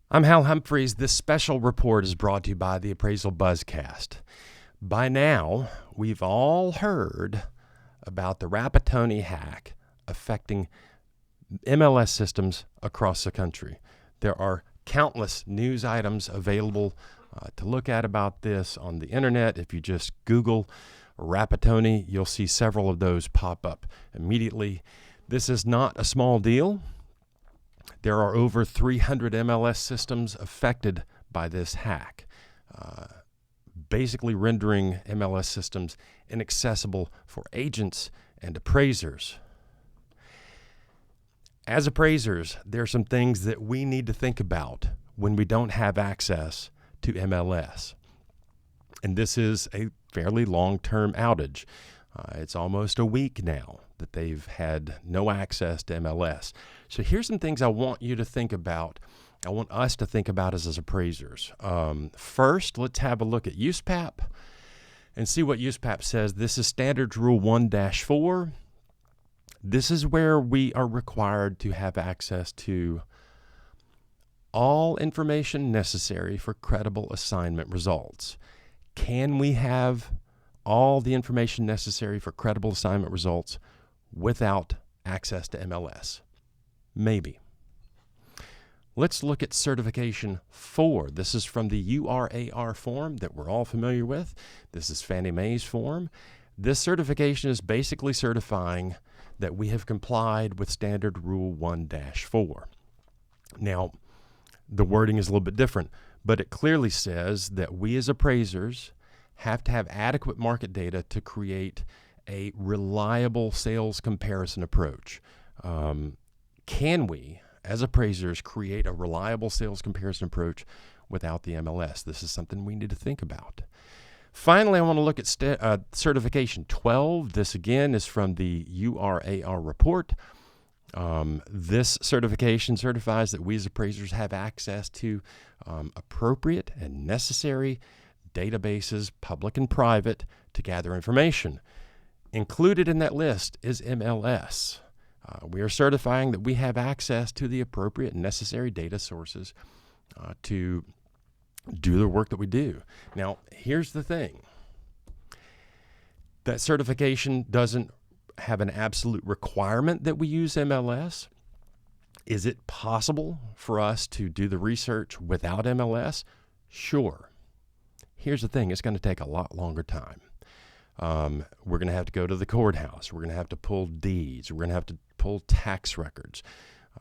I'm Hal Humphreys. This special report is brought to you by the Appraisal Buzzcast. By now, we've all heard about the Rapattoni hack affecting MLS systems across the country. There are countless news items available to look at about this on the internet. If you just Google Rapattoni, you'll see several of those pop up immediately. This is not a small deal. There are over 300 MLS systems affected by this hack, basically rendering MLS systems inaccessible for agents and appraisers. As appraisers, there are some things that we need to think about when we don't have access to MLS. And this is a fairly long-term outage. It's almost a week now that they've had no access to MLS. So here's some things I want you to think about. I want us to think about as appraisers. First, let's have a look at USPAP and see what USPAP says. This is Standards Rule 1-4. This is where we are required to have access to all information necessary for credible assignment results. Can we have all the information necessary for credible assignment results without access to MLS? Maybe. Let's look at certification 4. This is from the URAR form that we're all familiar with. This is Fannie Mae's form. This certification is basically certifying that we have complied with Standard Rule 1-4. Now, the wording is a little bit different, but it clearly says that we as appraisers have to have adequate market data to create a reliable sales comparison approach. Can we, as appraisers, create a reliable sales comparison approach without the MLS? This is something we need to think about. Finally, I want to look at certification 12. This again is from the URAR report. This certification certifies that we as appraisers have access to appropriate and necessary databases, public and private, to gather information. Included in that list is MLS. We are certifying that we have access to the appropriate and necessary data sources to do the work that we do. Now, here's the thing. That certification doesn't have an absolute requirement that we use MLS. Is it possible for us to do the research without MLS? Sure. Here's the thing. It's going to take a lot longer time. We're going to have to go to the courthouse. We're going to have to pull deeds. We're going to have to pull tax records.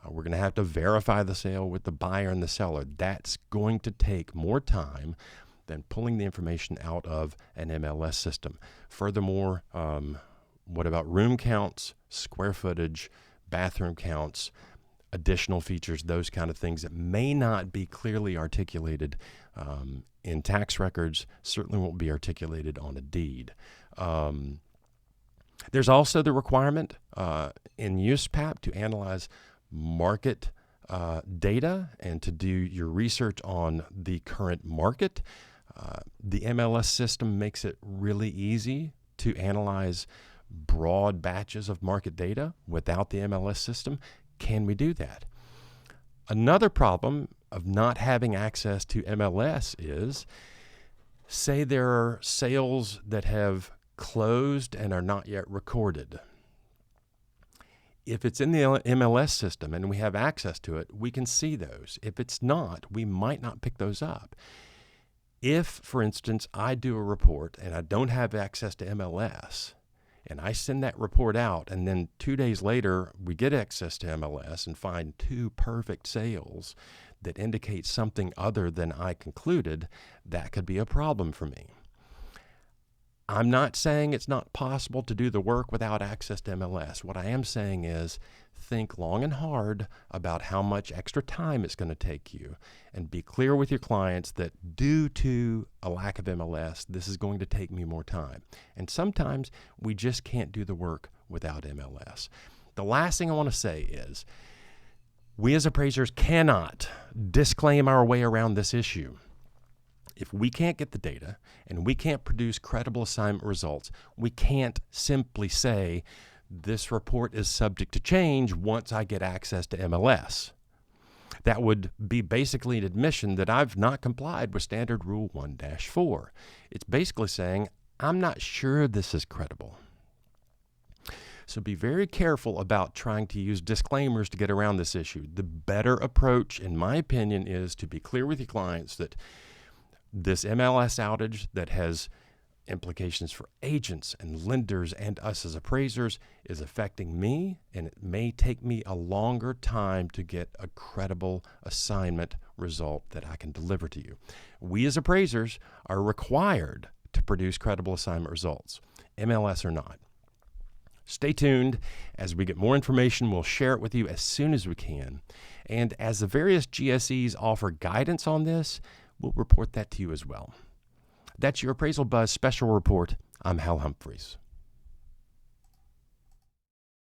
We're going to have to verify the sale with the buyer and the seller. That's going to take more time than pulling the information out of an MLS system. Furthermore, what about room counts, square footage, bathroom counts, additional features, those kind of things that may not be clearly articulated in tax records, certainly won't be articulated on a deed. There's also the requirement in USPAP to analyze market data and to do your research on the current market. The MLS system makes it really easy to analyze broad batches of market data without the MLS system. Can we do that? Another problem of not having access to MLS is, say there are sales that have closed and are not yet recorded. If it's in the MLS system and we have access to it, we can see those. If it's not, we might not pick those up. If, for instance, I do a report and I don't have access to MLS, and I send that report out, and then 2 days later we get access to MLS and find 2 perfect sales that indicate something other than I concluded, that could be a problem for me. I'm not saying it's not possible to do the work without access to MLS. What I am saying is think long and hard about how much extra time it's going to take you, and be clear with your clients that due to a lack of MLS, this is going to take me more time. And sometimes we just can't do the work without MLS. The last thing I want to say is we as appraisers cannot disclaim our way around this issue. If we can't get the data and we can't produce credible assignment results, we can't simply say, this report is subject to change once I get access to MLS. That would be basically an admission that I've not complied with Standard Rule 1-4. It's basically saying, I'm not sure this is credible. So be very careful about trying to use disclaimers to get around this issue. The better approach, in my opinion, is to be clear with your clients that this MLS outage that has implications for agents and lenders and us as appraisers is affecting me, and it may take me a longer time to get a credible assignment result that I can deliver to you. We as appraisers are required to produce credible assignment results, MLS or not. Stay tuned. As we get more information, we'll share it with you as soon as we can. And as the various GSEs offer guidance on this, we'll report that to you as well. That's your Appraisal Buzz special report. I'm Hal Humphreys.